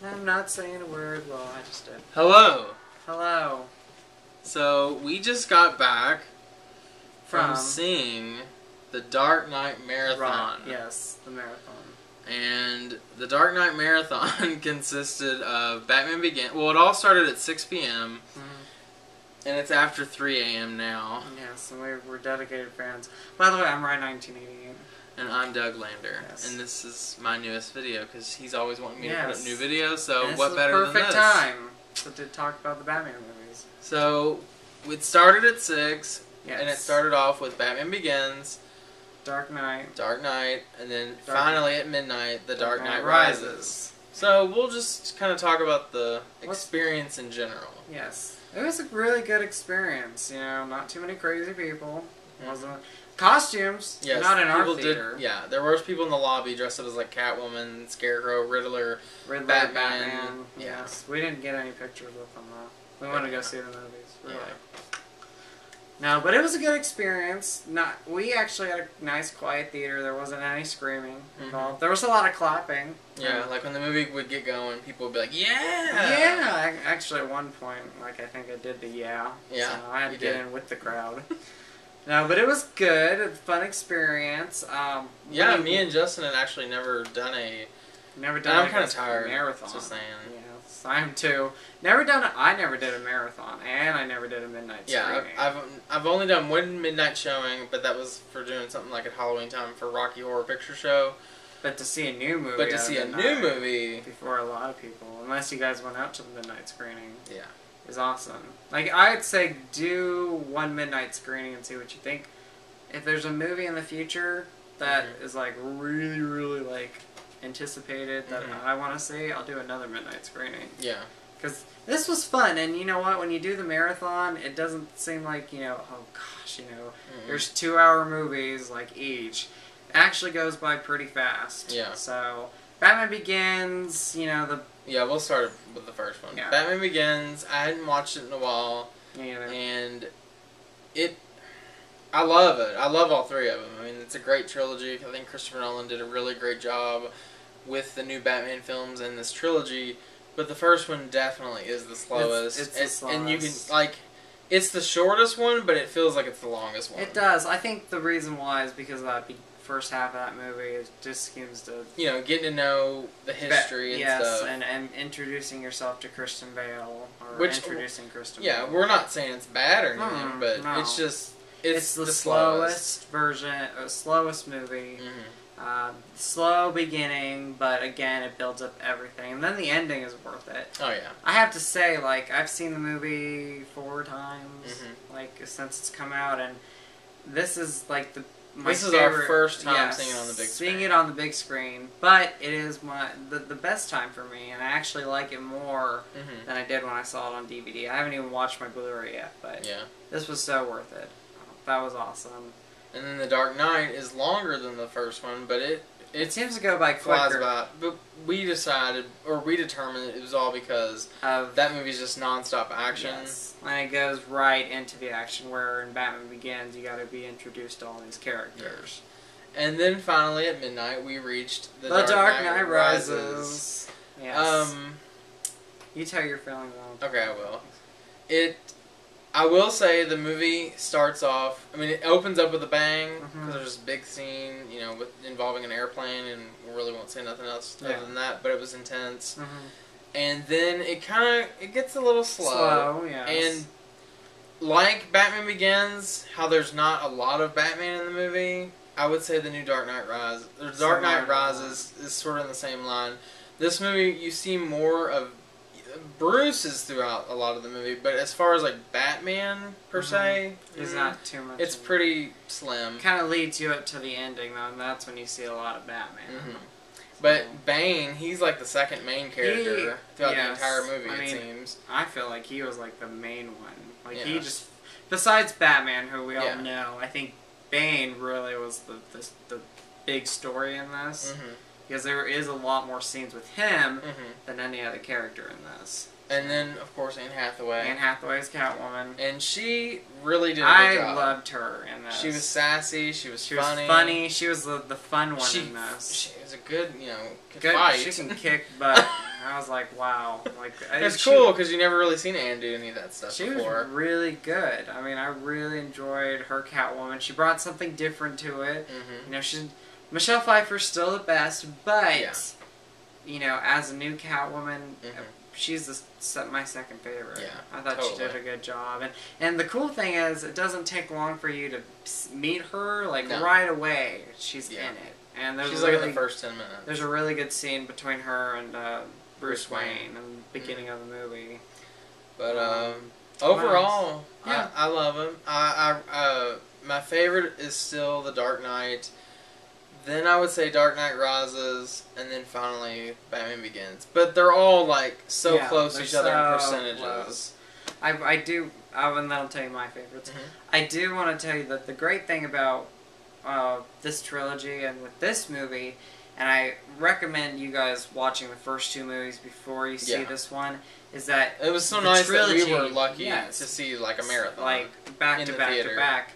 I'm not saying a word. Well, I just did. Hello. Hello. So, we just got back from From seeing the Dark Knight Marathon. Right. Yes, the marathon. And the Dark Knight Marathon consisted of Batman Begins. Well, it all started at 6 p.m. And it's after 3 a.m. now. Yes, and we're dedicated fans. By the way, I'm Rhine1988. And I'm Doug Lander. Yes. And this is my newest video because he's always wanting me to put up Yes. new videos. So And what better than this? Perfect time to talk about the Batman movies. So it started at 6. Yes. And it started off with Batman Begins, Dark Knight, and then finally at midnight, The Dark Knight Rises. Rises. So we'll just kind of talk about the experience in general. Yes. It was a really good experience, you know, not too many crazy people. Wasn't costumes, Yes, not in our people theater. Yeah, there were people in the lobby dressed up as like Catwoman, Scarecrow, Riddler, Batman. Yeah. Yes. We didn't get any pictures with them though. We wanted to go see the movies. Really. Yeah. No, but it was a good experience. We actually had a nice quiet theater. There wasn't any screaming involved. There was a lot of clapping. Yeah, like when the movie would get going, people would be like, "Yeah!" Yeah, actually at one point, like I think I did the yeah. Yeah, so I had to get in with the crowd. No, but it was good. A fun experience. Yeah, me and Justin had actually never done a... Never done I'm kind of tired. Marathon. Just saying. Yes, I am too. I never did a marathon, and I never did a midnight screening. Yeah, I've only done one midnight showing, but that was for doing something like at Halloween time for Rocky Horror Picture Show. But to see a new movie. But to see a new movie before a lot of people, unless you guys went out to the midnight screening. Yeah. Is awesome. Like, I'd say do one midnight screening and see what you think. If there's a movie in the future that is like really, really like anticipated that I want to see, I'll do another midnight screening. Yeah. Because this was fun, and you know what? When you do the marathon, it doesn't seem like, you know, oh gosh, you know, there's 2-hour movies like each. It actually goes by pretty fast. Yeah. So, Batman Begins, you know, Yeah, we'll start with the first one. Yeah. Batman Begins, I hadn't watched it in a while. Me either. And I love it. I love all three of them. I mean, it's a great trilogy. I think Christopher Nolan did a really great job with the new Batman films and this trilogy. But the first one definitely is the slowest. It's the slowest. And you can, like, it's the shortest one, but it feels like it's the longest one. It does. I think the reason why is because of that first half of that movie. It just seems to... You know, getting to know the history and stuff. Yes, and introducing yourself to Christian Bale. Or introducing Christian Bale. Yeah, we're not saying it's bad or anything, but it's just... It's the slowest version, slowest movie. Slow beginning, but again, it builds up everything. And then the ending is worth it. Oh, yeah. I have to say, like, I've seen the movie 4 times, like, since it's come out, and this is, like, this is our first time seeing it on the big screen. Seeing it on the big screen, but it is the best time for me, and I actually like it more than I did when I saw it on DVD. I haven't even watched my Blu-ray yet, but this was so worth it. That was awesome. And then The Dark Knight is longer than the first one, but it seems to go by quicker. But we determined it was all because that movie's just non-stop action. Yes. And it goes right into the action, where in Batman Begins, you got to be introduced to all these characters. Yeah. And then finally at midnight, we reached The Dark Knight Rises. Yes. You tell your feeling though. Okay, I will. I will say the movie starts off, I mean, it opens up with a bang, because there's this big scene, you know, involving an airplane, and we really won't say nothing else other than that, but it was intense. And then it gets a little slow. Yes. And like Batman Begins, how there's not a lot of Batman in the movie, I would say the new Dark Knight Rises, Dark Knight Rises is sort of in the same line. This movie, you see more of Bruce is throughout a lot of the movie, but as far as like Batman per se, there's not too much. It's pretty slim. Kind of leads you up to the ending though, and that's when you see a lot of Batman. But Bane, he's like the second main character throughout the entire movie. It seems. I feel like he was like the main one. Like he just, besides Batman, who we all know, I think Bane really was the big story in this. Because there is a lot more scenes with him than any other character in this. And then, of course, Anne Hathaway. Anne Hathaway's Catwoman. And she really did a good job. I loved her in this. She was sassy. She was funny. She was funny. She was the fun one in this. She was a good, good fight. She can kick butt. I was like, wow. Like, it's cool because you never really seen Anne do any of that stuff before. She was really good. I mean, I really enjoyed her Catwoman. She brought something different to it. Mm-hmm. Michelle Pfeiffer's still the best, but as a new Catwoman, she's my second favorite. Yeah, I thought she did a good job, and the cool thing is, it doesn't take long for you to meet her. Like right away, she's in it, and she's like in the first 10 minutes. There's a really good scene between her and Bruce Wayne in the beginning of the movie. But overall, I love him. My favorite is still The Dark Knight. Then I would say Dark Knight Rises, and then finally Batman Begins. But they're all so close to each other in percentages. Close. I do, and then I'll tell you my favorites. I do want to tell you that the great thing about this trilogy and with this movie, and I recommend you guys watching the first two movies before you see this one, is that it was so nice trilogy, that we were lucky to see a marathon, back to back to back.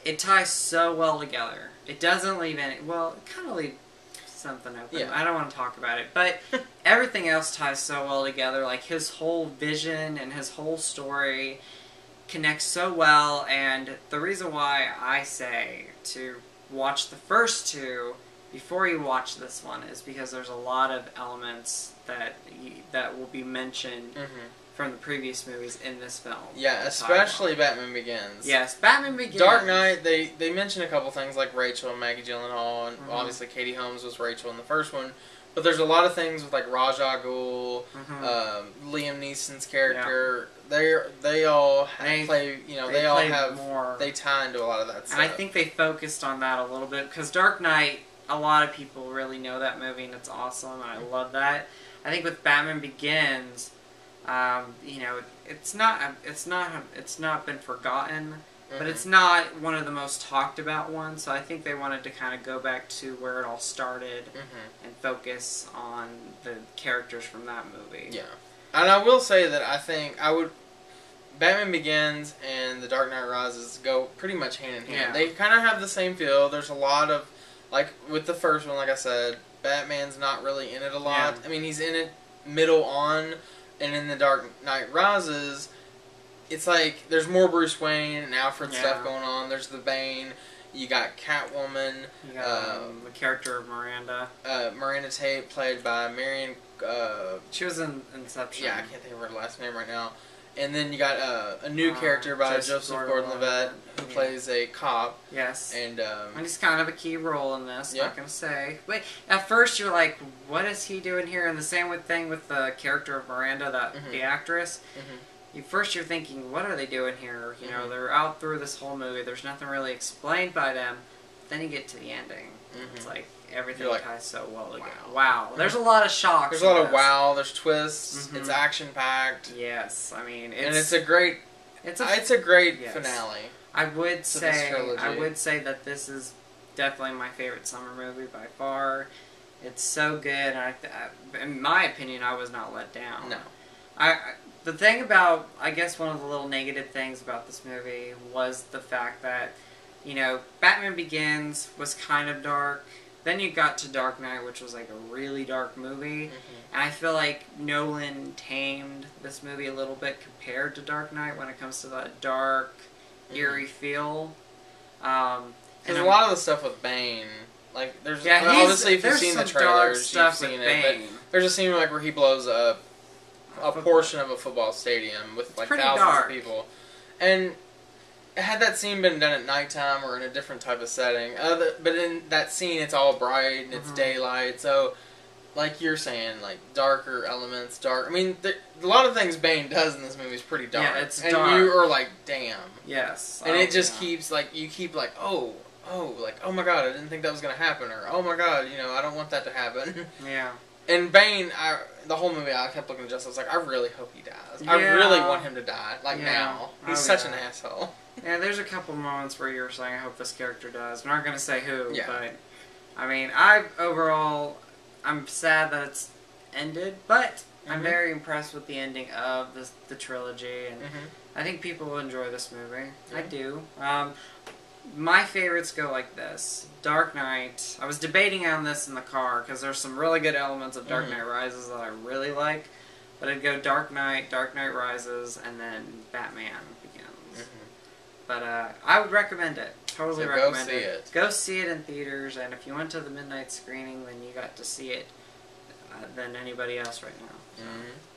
It ties so well together. It doesn't leave any... Well, it kind of leaves something open. Yeah. I don't want to talk about it. But everything else ties so well together. Like, his whole vision and his whole story connects so well. And the reason why I say to watch the first two before you watch this one is because there's a lot of elements that will be mentioned from the previous movies in this film. Yeah, especially Batman Begins. Yes, Batman Begins. Dark Knight, they mention a couple things like Rachel and Maggie Gyllenhaal, and obviously Katie Holmes was Rachel in the first one. But there's a lot of things with Ra's al Ghul, Liam Neeson's character. Yeah. They all play. They tie into a lot of that stuff. And I think they focused on that a little bit because Dark Knight, a lot of people really know that movie, and it's awesome, and I love that. I think with Batman Begins, it's not been forgotten, but it's not one of the most talked about ones. So I think they wanted to kind of go back to where it all started and focus on the characters from that movie. Yeah, and I will say that I think Batman Begins and The Dark Knight Rises go pretty much hand in hand. Yeah. They kind of have the same feel. There's a lot of with the first one, like I said, Batman's not really in it a lot. Yeah. I mean, he's in it middle on. And in The Dark Knight Rises, it's there's more Bruce Wayne and Alfred stuff going on. There's the Bane. You got Catwoman. You got the character of Miranda. Miranda Tate, played by Marion... she was in Inception. Yeah, I can't think of her last name right now. And then you got a new character by Joseph Gordon-Levitt, who plays a cop. Yes. And he's kind of a key role in this, not going to say. But at first you're like, what is he doing here? And the same thing with the character of Miranda, the actress. First you're thinking, what are they doing here? You know, they're out through this whole movie. There's nothing really explained by them. Then you get to the ending. It's like, everything ties so well together. Wow. There's a lot of shocks. There's a lot of wow. There's twists. It's action packed. Yes, I mean, it's a great. It's a great finale. I would say that this is definitely my favorite summer movie by far. It's so good, and in my opinion, I was not let down. No. The thing about, I guess, one of the little negative things about this movie was the fact that, Batman Begins was kind of dark. Then you got to Dark Knight, which was a really dark movie. And I feel like Nolan tamed this movie a little bit compared to Dark Knight when it comes to that dark, eerie feel. Because a lot of the stuff with Bane, there's obviously if you've seen the trailers, you've seen it. But there's a scene where he blows up a portion of a football stadium with thousands of people, and had that scene been done at nighttime or in a different type of setting, but in that scene it's all bright and it's daylight, so like you're saying, darker elements, I mean, a lot of things Bane does in this movie is pretty dark. Yeah, it's and dark. You are like, damn. Yes. And it just keeps, you keep oh my god, I didn't think that was going to happen, or oh my god, I don't want that to happen. Yeah. And Bane, the whole movie, I kept looking at Justin, I was like, I really hope he dies. I really want him to die, now. He's such an asshole. Yeah, there's a couple moments where you're saying, I hope this character dies. We're not going to say who, but, I mean, overall, I'm sad that it's ended, but I'm very impressed with the ending of the trilogy, and Mm-hmm. I think people will enjoy this movie. Yeah. I do. My favorites go like this. Dark Knight. I was debating on this in the car because there's some really good elements of Dark Knight Rises that I really like. But I'd go Dark Knight Rises, and then Batman Begins. But I would recommend it. Totally recommend it. Go see it in theaters, and if you went to the midnight screening, then you got to see it than anybody else right now. So,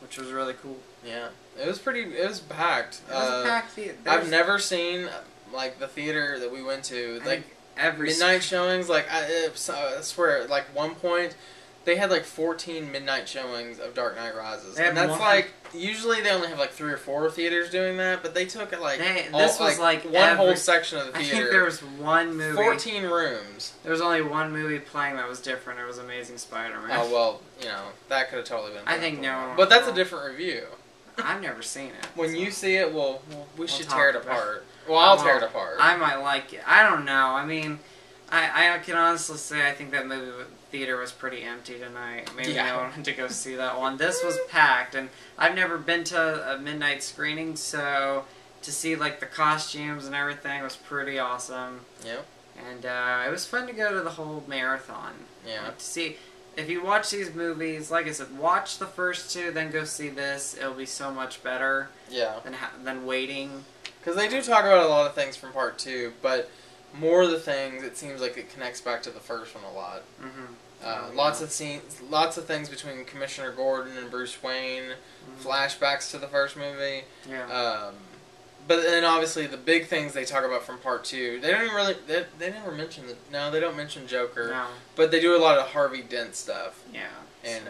which was really cool. Yeah. It was packed. It was a packed theater. I've never seen, like, the theater that we went to, like, every midnight showings. Like, I swear, like, one point, they had, like, 14 midnight showings of Dark Knight Rises. And that's, like, usually they only have, like, 3 or 4 theaters doing that, but they took, like, this was, like one whole section of the theater. I think there was one movie. 14 rooms. There was only one movie playing that was different. It was Amazing Spider-Man. Oh, well, you know, that could have totally been. I think no. But that's a different review. I've never seen it. When you see it, we should talk tear it about apart. Well, I'll tear it apart. I might like it. I don't know. I mean, I can honestly say I think that movie theater was pretty empty tonight. Maybe no one went to go see that one. This was packed, and I've never been to a midnight screening, so to see like the costumes and everything was pretty awesome. Yep. And it was fun to go to the whole marathon. Yeah. Like, to see. If you watch these movies, like I said, watch the first 2, then go see this. It'll be so much better. Yeah. Than waiting. Because they do talk about a lot of things from part 2, but more of the things, it seems like it connects back to the first one a lot. Lots of scenes, lots of things between Commissioner Gordon and Bruce Wayne, flashbacks to the first movie. Yeah. But then obviously the big things they talk about from part 2, they don't even really, they never mention they don't mention Joker. No. But they do a lot of Harvey Dent stuff. Yeah. And,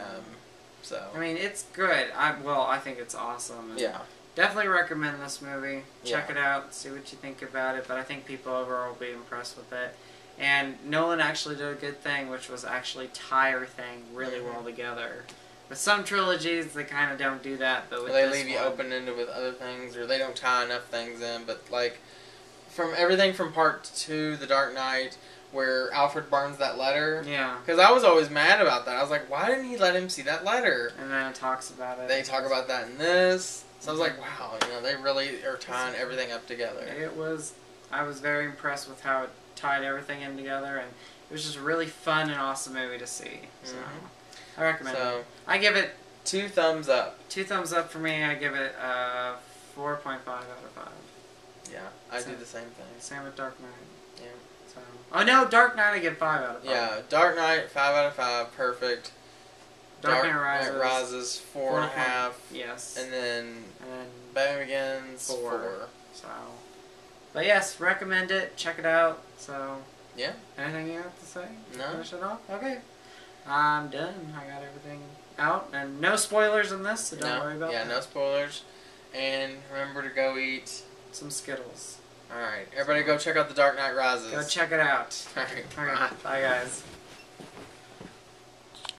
so. I mean, it's good. I think it's awesome. And yeah. Definitely recommend this movie. Check it out, see what you think about it. But I think people overall will be impressed with it. And Nolan actually did a good thing, which was actually tie everything really well together. With some trilogies, they kind of don't do that, but with they this leave you open-ended with other things, or they don't tie enough things in. But like, from everything from part 2, The Dark Knight, where Alfred burns that letter. Yeah. Because I was always mad about that. I was like, why didn't he let him see that letter? And then it talks about it. They talk about that in this. So I was like, wow, you know, they really are tying everything up together. I was very impressed with how it tied everything in together, and it was just a really fun and awesome movie to see. So I recommend it. I give it 2 thumbs up. 2 thumbs up for me. I give it 4.5 out of 5. Yeah, I do the same thing. Same with Dark Knight. Yeah. So. Oh no, Dark Knight I give 5 out of 5. Yeah, Dark Knight 5 out of 5, perfect. Dark Knight Rises 4.5. Yes. And then Batman Begins 4. So, but yes, recommend it. Check it out. So. Yeah. Anything you have to say? No. Finish it off? Okay. I'm done. I got everything out. And no spoilers in this, so don't worry about that. Yeah, no spoilers. And remember to go eat some Skittles. Alright, everybody go check out The Dark Knight Rises. Go check it out. Alright, bye guys.